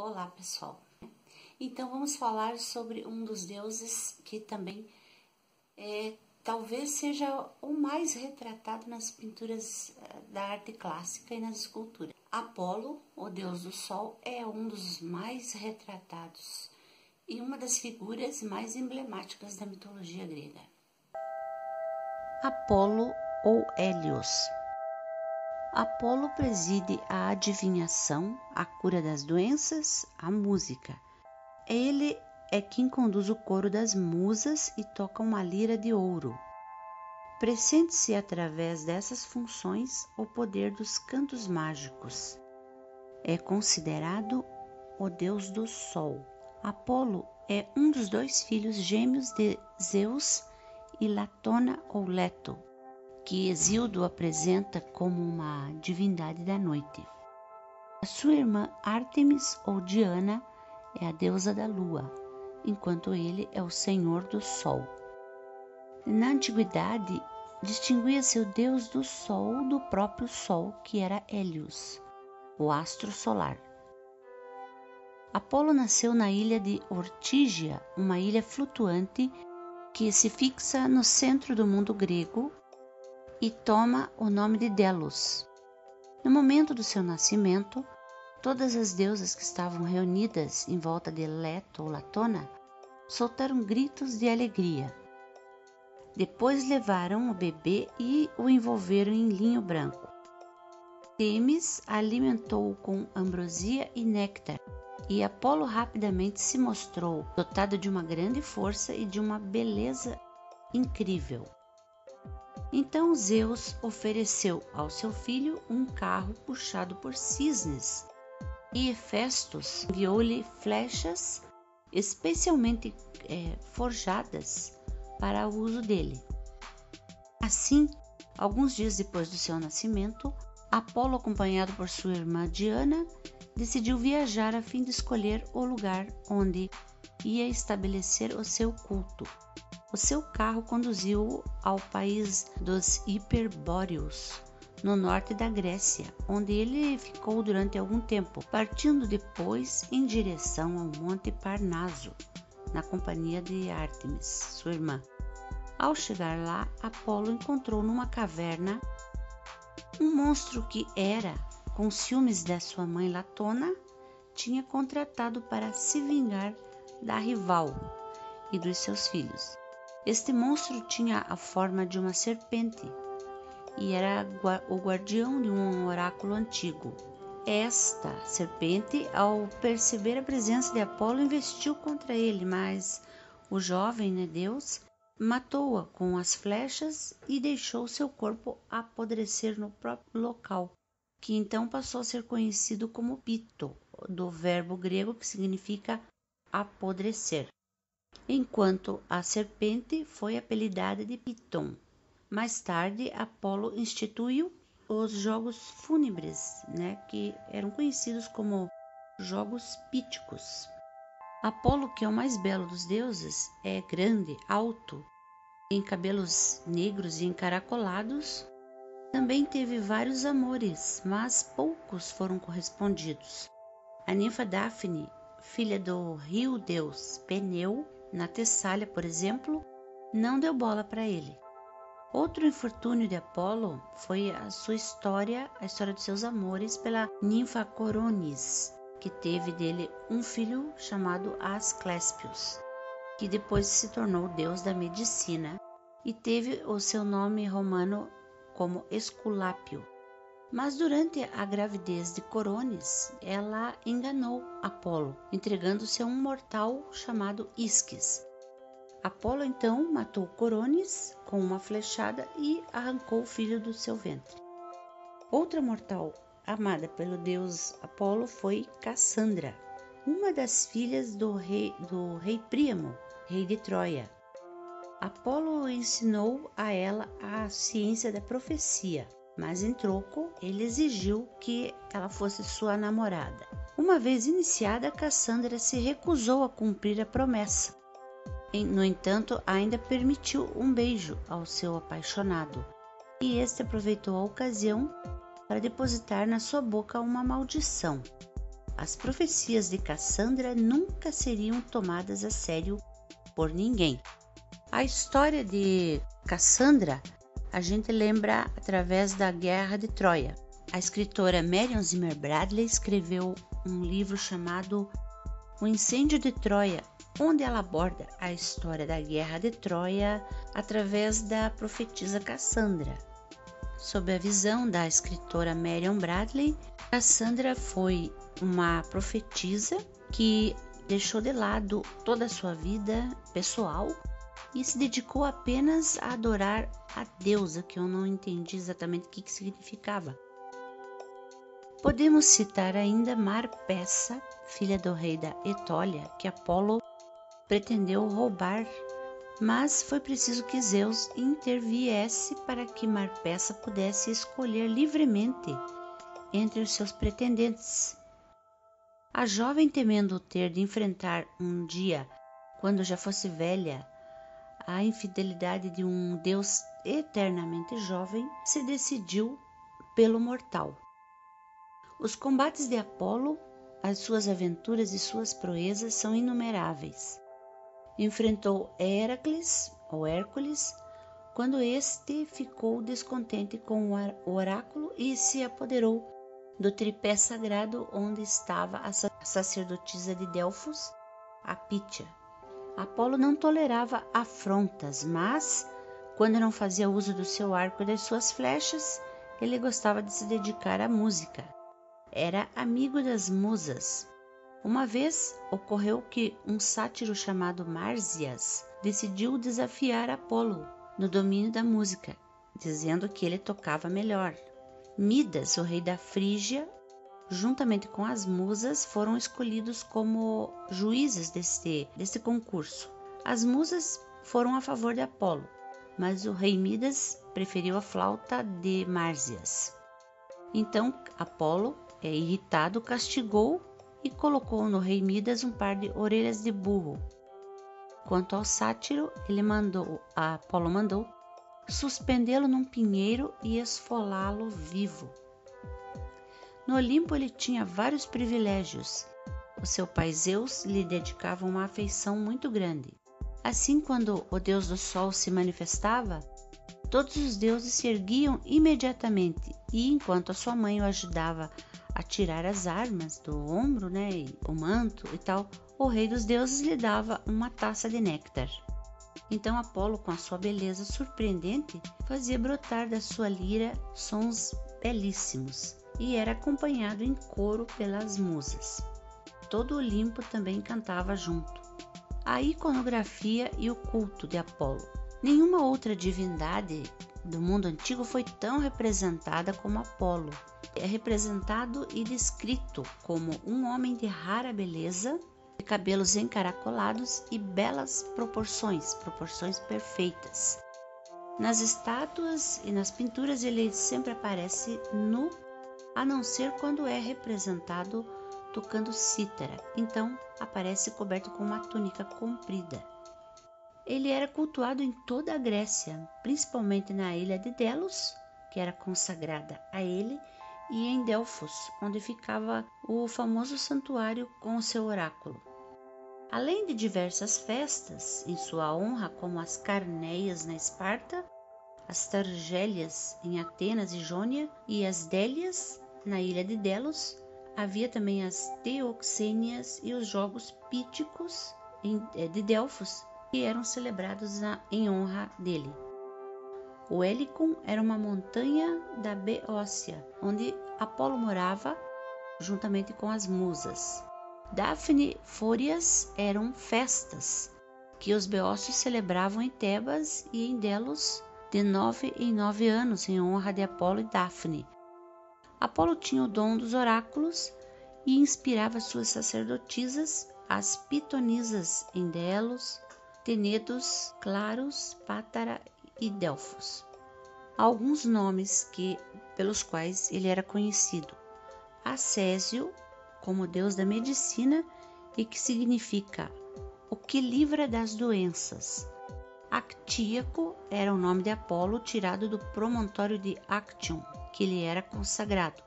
Olá, pessoal. Então vamos falar sobre um dos deuses que também talvez seja o mais retratado nas pinturas da arte clássica e nas esculturas. Apolo, o deus do sol, é um dos mais retratados e uma das figuras mais emblemáticas da mitologia grega. Apolo ou Hélios. Apolo preside a adivinhação, a cura das doenças, a música. Ele é quem conduz o coro das musas e toca uma lira de ouro. Pressente-se através dessas funções o poder dos cantos mágicos. É considerado o deus do sol. Apolo é um dos dois filhos gêmeos de Zeus e Latona ou Leto, que Hesíodo apresenta como uma divindade da noite. A sua irmã Ártemis ou Diana é a deusa da lua, enquanto ele é o senhor do sol. Na antiguidade, distinguia-se o deus do sol do próprio sol, que era Hélios, o astro solar. Apolo nasceu na ilha de Ortígia, uma ilha flutuante que se fixa no centro do mundo grego e toma o nome de Delos. No momento do seu nascimento, todas as deusas que estavam reunidas em volta de Leto ou Latona soltaram gritos de alegria. Depois levaram o bebê e o envolveram em linho branco. Temis alimentou-o com ambrosia e néctar, e Apolo rapidamente se mostrou dotado de uma grande força e de uma beleza incrível. Então Zeus ofereceu ao seu filho um carro puxado por cisnes, e Hefestos enviou-lhe flechas especialmente forjadas para o uso dele. Assim, alguns dias depois do seu nascimento, Apolo, acompanhado por sua irmã Diana, decidiu viajar a fim de escolher o lugar onde ia estabelecer o seu culto. O seu carro conduziu-o ao país dos Hiperbóreos, no norte da Grécia, onde ele ficou durante algum tempo, partindo depois em direção ao Monte Parnaso, na companhia de Ártemis, sua irmã. Ao chegar lá, Apolo encontrou numa caverna um monstro que Hera, com ciúmes da sua mãe Latona, tinha contratado para se vingar da rival e dos seus filhos. Este monstro tinha a forma de uma serpente e era o guardião de um oráculo antigo. Esta serpente, ao perceber a presença de Apolo, investiu contra ele, mas o jovem Deus matou-a com as flechas e deixou seu corpo apodrecer no próprio local, que então passou a ser conhecido como Pito, do verbo grego que significa apodrecer, enquanto a serpente foi apelidada de Piton. Mais tarde, Apolo instituiu os jogos fúnebres, que eram conhecidos como jogos píticos. Apolo, que é o mais belo dos deuses, é grande, alto, tem cabelos negros e encaracolados. Também teve vários amores, mas poucos foram correspondidos. A ninfa Dáfne, filha do rio-deus Peneu, na Tessália, por exemplo, não deu bola para ele. Outro infortúnio de Apolo foi a história de seus amores pela ninfa Coronis, que teve dele um filho chamado Asclépios, que depois se tornou deus da medicina e teve o seu nome romano como Esculápio. Mas durante a gravidez de Coronis, ela enganou Apolo, entregando-se a um mortal chamado Isques. Apolo então matou Coronis com uma flechada e arrancou o filho do seu ventre. Outra mortal amada pelo deus Apolo foi Cassandra, uma das filhas do rei Príamo, rei de Troia. Apolo ensinou a ela a ciência da profecia, mas em troco ele exigiu que ela fosse sua namorada. Uma vez iniciada, Cassandra se recusou a cumprir a promessa. No entanto, ainda permitiu um beijo ao seu apaixonado, e este aproveitou a ocasião para depositar na sua boca uma maldição. as profecias de Cassandra nunca seriam tomadas a sério por ninguém. A história de Cassandra a gente lembra através da Guerra de Troia. A escritora Marion Zimmer Bradley escreveu um livro chamado O Incêndio de Troia, onde ela aborda a história da Guerra de Troia através da profetisa Cassandra. Sob a visão da escritora Marion Bradley, Cassandra foi uma profetisa que deixou de lado toda a sua vida pessoal e se dedicou apenas a adorar a deusa, que eu não entendi exatamente o que significava. Podemos citar ainda Marpessa, filha do rei da Etólia, que Apolo pretendeu roubar, mas foi preciso que Zeus interviesse para que Marpessa pudesse escolher livremente entre os seus pretendentes. A jovem, temendo ter de enfrentar um dia, quando já fosse velha, a infidelidade de um Deus eternamente jovem, se decidiu pelo mortal. Os combates de Apolo, as suas aventuras e suas proezas são inumeráveis. Enfrentou Hércules, quando este ficou descontente com o oráculo e se apoderou do tripé sagrado onde estava a sacerdotisa de Delfos, a Pítia. Apolo não tolerava afrontas, mas, quando não fazia uso do seu arco e das suas flechas, ele gostava de se dedicar à música. Era amigo das musas. Uma vez ocorreu que um sátiro chamado Mársias decidiu desafiar Apolo no domínio da música, dizendo que ele tocava melhor. Midas, o rei da Frígia, juntamente com as musas, foram escolhidos como juízes deste concurso. As musas foram a favor de Apolo, mas o rei Midas preferiu a flauta de Mársias. Então Apolo, irritado, castigou e colocou no rei Midas um par de orelhas de burro. Quanto ao sátiro, Apolo mandou suspendê-lo num pinheiro e esfolá-lo vivo. No Olimpo ele tinha vários privilégios. O seu pai Zeus lhe dedicava uma afeição muito grande. Assim, quando o deus do sol se manifestava, todos os deuses se erguiam imediatamente e, enquanto a sua mãe o ajudava a tirar as armas do ombro, e o manto e tal, o rei dos deuses lhe dava uma taça de néctar. Então Apolo, com a sua beleza surpreendente, fazia brotar da sua lira sons belíssimos e era acompanhado em coro pelas musas. Todo o Olimpo também cantava junto. A iconografia e o culto de Apolo. Nenhuma outra divindade do mundo antigo foi tão representada como Apolo. É representado e descrito como um homem de rara beleza, de cabelos encaracolados e belas proporções perfeitas. Nas estátuas e nas pinturas ele sempre aparece nu, a não ser quando é representado tocando cítara, então aparece coberto com uma túnica comprida. Ele era cultuado em toda a Grécia, principalmente na ilha de Delos, que era consagrada a ele, e em Delfos, onde ficava o famoso santuário com o seu oráculo. Além de diversas festas em sua honra, como as Carneias na Esparta, as Targélias em Atenas e Jônia e as Délias na ilha de Delos, havia também as Teoxênias e os Jogos Píticos de Delfos, que eram celebrados em honra dele. O Helicon era uma montanha da Beócia, onde Apolo morava juntamente com as musas. Daphne Fórias eram festas que os beócios celebravam em Tebas e em Delos de 9 em 9 anos em honra de Apolo e Daphne. Apolo tinha o dom dos oráculos e inspirava suas sacerdotisas, as pitonisas em Delos, Tenedos, Claros, Pátara e Delfos. Alguns nomes pelos quais ele era conhecido: Acésio, como deus da medicina e que significa o que livra das doenças. Actíaco era o nome de Apolo tirado do promontório de Actium, que lhe era consagrado.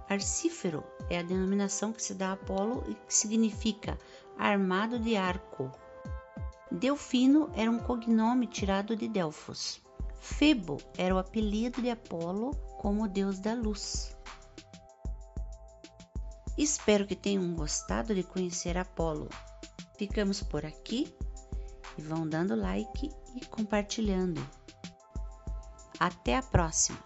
Arcífero é a denominação que se dá a Apolo e que significa armado de arco. Delfino era um cognome tirado de Delfos. Febo era o apelido de Apolo como deus da luz. Espero que tenham gostado de conhecer Apolo. Ficamos por aqui e vão dando like e compartilhando. Até a próxima!